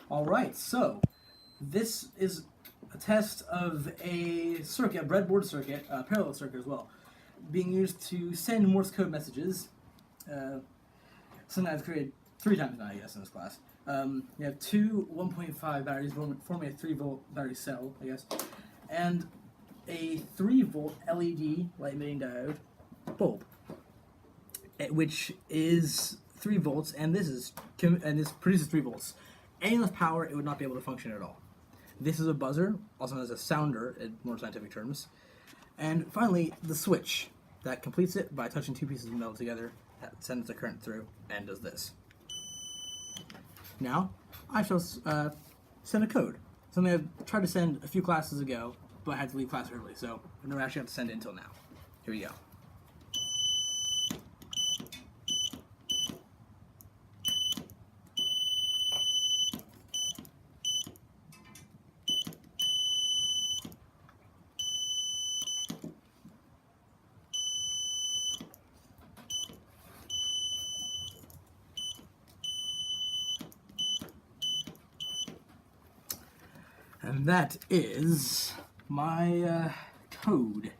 Alright, so this is a test of a circuit, a breadboard circuit, a parallel circuit as well, being used to send Morse code messages. Something I've created 3 times now, I guess, in this class. You have two 1.5 batteries forming a 3-volt battery cell, I guess, and a 3-volt LED light emitting diode bulb, which is 3 volts, and this produces 3 volts. Any less power, it would not be able to function at all. This is a buzzer, also known as a sounder in more scientific terms. And finally, the switch that completes it by touching 2 pieces of metal together, that sends the current through and does this. Now, I shall send a code. Something I tried to send a few classes ago, but I had to leave class early, so I never actually have to send it until now. Here we go. And that is my code.